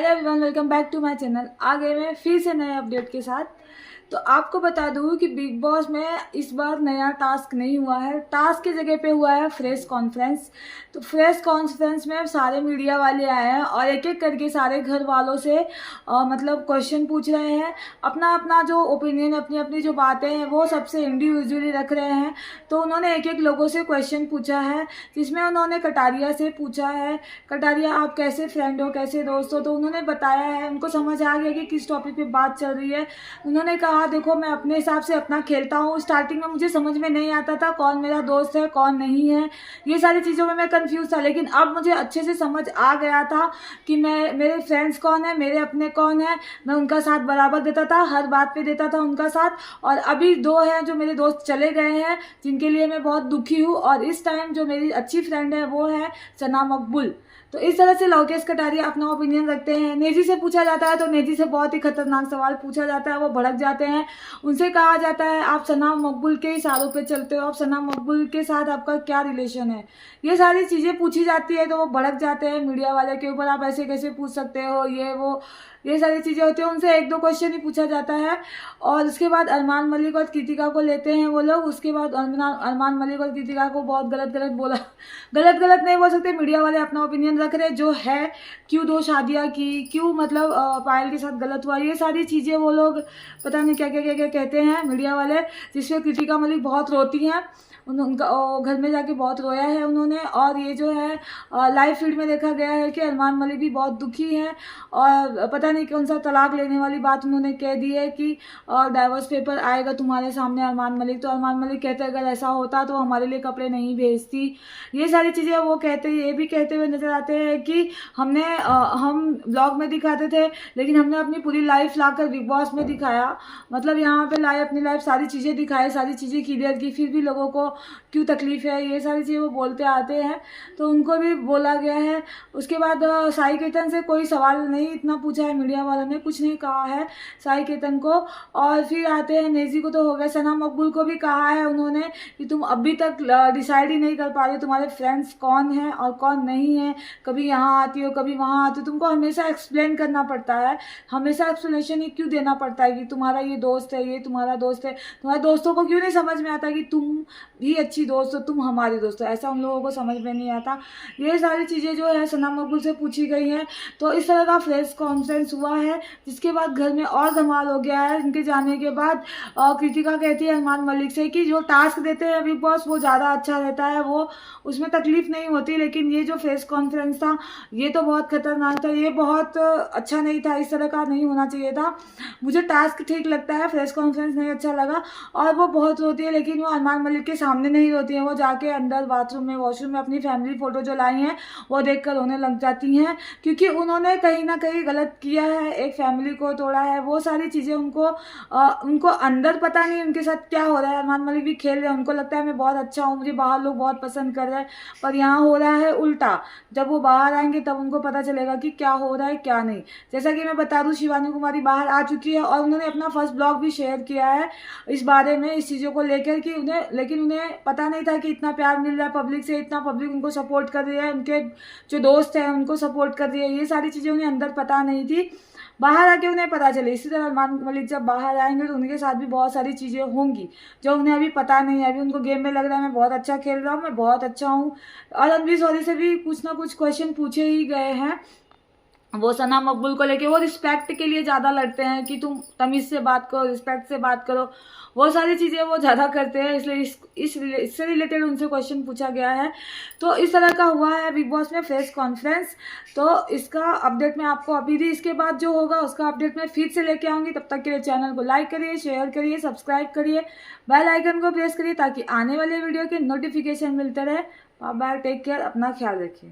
Hello everyone, welcome back to my channel. आ गए मैं फिर से नए अपडेट के साथ। तो आपको बता दूं कि बिग बॉस में इस बार नया टास्क नहीं हुआ है। टास्क की जगह पे हुआ है फ्रेश कॉन्फ्रेंस। तो फ्रेश कॉन्फ्रेंस में सारे मीडिया वाले आए हैं और एक एक करके सारे घर वालों से मतलब क्वेश्चन पूछ रहे हैं। अपना अपना जो ओपिनियन, अपनी अपनी जो बातें हैं वो सबसे इंडिविजुअली रख रहे हैं। तो उन्होंने एक एक लोगों से क्वेश्चन पूछा है, जिसमें उन्होंने कटारिया से पूछा है, कटारिया आप कैसे फ्रेंड हो, कैसे दोस्त हो। तो उन्होंने बताया है, उनको समझ आ गया कि किस टॉपिक पे बात चल रही है। उन्होंने कहा देखो मैं अपने हिसाब से अपना खेलता हूँ। स्टार्टिंग में मुझे समझ में नहीं आता था कौन मेरा दोस्त है कौन नहीं है, ये सारी चीज़ों में मैं कंफ्यूज था। लेकिन अब मुझे अच्छे से समझ आ गया था कि मैं, मेरे फ्रेंड्स कौन है, मेरे अपने कौन है। मैं उनका साथ बराबर देता था, हर बात पे देता था उनका साथ। और अभी दो हैं जो मेरे दोस्त चले गए हैं, जिनके लिए मैं बहुत दुखी हूँ। और इस टाइम जो मेरी अच्छी फ्रेंड है वो है सना मकबूल। तो इस तरह से लोकेश कटारिया अपना ओपिनियन रखते हैं। नेजी से पूछा जाता है तो नेजी से बहुत ही खतरनाक सवाल पूछा जाता है, वो भड़क जाते हैं। उनसे कहा जाता है आप सना मकबूल के इशारों पे चलते हो, आप सना मकबूल के साथ आपका क्या रिलेशन है, ये सारी चीज़ें पूछी जाती है। तो वो भड़क जाते हैं मीडिया वाले के ऊपर, आप ऐसे कैसे पूछ सकते हो, ये वो, ये सारी चीज़ें होती हैं। उनसे एक दो क्वेश्चन ही पूछा जाता है और उसके बाद अरमान मलिक और कृतिका को लेते हैं वो लोग। उसके बाद अरमान मलिक और कृतिका को बहुत गलत गलत बोला, गलत गलत नहीं बोल सकते, मीडिया वाले अपना ओपिनियन रख रहे जो है, क्यों दो शादियाँ की, क्यों मतलब पायल के साथ गलत हुआ, ये सारी चीज़ें वो लोग पता नहीं क्या क्या क्या क्या कहते हैं मीडिया वाले। जिसमें कृतिका मलिक बहुत रोती हैं, उनका घर में जाके बहुत रोया है उन्होंने। और ये जो है लाइव फीड में देखा गया है कि अरमान मलिक भी बहुत दुखी हैं और पता नहीं कौन सा तलाक लेने वाली बात उन्होंने कह दी है कि डाइवोर्स पेपर आएगा तुम्हारे सामने अरमान मलिक। तो अरमान मलिक कहते अगर ऐसा होता तो हमारे लिए कपड़े नहीं भेजती, ये सारी चीज़ें वो कहते। ये भी कहते हुए नजर आते हैं कि हम ब्लॉग में दिखाते थे लेकिन हमने अपनी पूरी लाइफ लाकर बिग बॉस में दिखाया। मतलब यहाँ पे लाइव अपनी लाइफ सारी चीज़ें दिखाई, सारी चीज़ें क्लियर की, फिर भी लोगों को क्यों तकलीफ है, ये सारी चीज़ें वो बोलते आते हैं। तो उनको भी बोला गया है। उसके बाद साई केतन से कोई सवाल नहीं इतना पूछा है मीडिया वालों ने, कुछ नहीं कहा है साई केतन को। और फिर आते हैं नेजी को, तो हो गया। सना मकबूल को भी कहा है उन्होंने कि तुम अभी तक डिसाइड ही नहीं कर पा रहे तुम्हारे फ्रेंड्स कौन है और कौन नहीं है। कभी यहाँ आती हो कभी वहाँ आती हो, तुमको हमेशा एक्सप्लेन करना पड़ता है, हमेशा एक्सप्लेनेशन ही क्यों देना पड़ता है कि तुम्हारा ये दोस्त है, ये तुम्हारा दोस्त है। तुम्हारे दोस्तों को क्यों नहीं समझ में आता कि तुम भी अच्छी दोस्त हो, तुम हमारी दोस्त हो, ऐसा उन लोगों को समझ में नहीं आता। ये सारी चीज़ें जो है सना मकबूल से पूछी गई हैं। तो इस तरह का प्रेस कॉन्फ्रेंस हुआ है, जिसके बाद घर में और धमाल हो गया है। इनके जाने के बाद कृतिका कहती है अरमान मलिक से कि जो टास्क देते हैं बिग बॉस वो ज़्यादा अच्छा रहता है, वो उसमें तकलीफ नहीं होती। लेकिन ये जो प्रेस कॉन्फ्रेंस था ये तो बहुत खतरनाक था, ये बहुत अच्छा नहीं था, इस तरह का नहीं होना चाहिए था। मुझे टास्क ठीक लगता है, प्रेस कॉन्फ्रेंस नहीं अच्छा लगा। और वो बहुत रोती है लेकिन वो अरमान मलिक के सामने नहीं रोती हैं, वो जाके अंदर बाथरूम में, वॉशरूम में अपनी फैमिली फ़ोटो जो लाई हैं वो देखकर रोने लग जाती हैं, क्योंकि उन्होंने कहीं ना कहीं गलत किया है, एक फैमिली को तोड़ा है। वो सारी चीज़ें उनको अंदर पता नहीं उनके साथ क्या हो रहा है। अरमान मलिक भी खेल रहे हैं, उनको लगता है मैं बहुत अच्छा हूँ, मुझे बाहर लोग बहुत पसंद कर रहे हैं, पर यहाँ हो रहा है उल्टा। जब वो बाहर आएंगे तब उनको पता चलेगा कि क्या हो रहा है क्या नहीं। जैसा कि मैं बता दूँ, शिवानी कुमारी बाहर आ चुकी है और उन्होंने अपना फर्स्ट ब्लॉग भी शेयर किया है इस बारे में, इस चीज़ों को लेकर कि उन्हें पता नहीं था कि इतना प्यार मिल रहा है पब्लिक से, इतना पब्लिक उनको सपोर्ट कर रही है, उनके जो दोस्त हैं उनको सपोर्ट कर रही है। ये सारी चीज़ें उन्हें अंदर पता नहीं थी, बाहर आके उन्हें पता चले। इसी तरह अरमान मलिक जब बाहर आएंगे तो उनके साथ भी बहुत सारी चीज़ें होंगी जो उन्हें अभी पता नहीं है। अभी उनको गेम में लग रहा है मैं बहुत अच्छा खेल रहा हूँ, मैं बहुत अच्छा हूँ। और रणवीर सौरी से भी कुछ ना कुछ क्वेश्चन पूछे ही गए हैं। वो सना मकबूल को लेके वो रिस्पेक्ट के लिए ज़्यादा लड़ते हैं कि तुम तमीज़ से बात करो, रिस्पेक्ट से बात करो, वो सारी चीज़ें वो ज़्यादा करते हैं। इसलिए इससे रिलेटेड उनसे क्वेश्चन पूछा गया है। तो इस तरह का हुआ है बिग बॉस में प्रेस कॉन्फ्रेंस। तो इसका अपडेट मैं आपको अभी दी, इसके बाद जो होगा उसका अपडेट मैं फिर से लेके आऊँगी। तब तक के लिए चैनल को लाइक करिए, शेयर करिए, सब्सक्राइब करिए, बेल आइकन को प्रेस करिए ताकि आने वाले वीडियो के नोटिफिकेशन मिलते रहे। बाय बाय, टेक केयर, अपना ख्याल रखिए।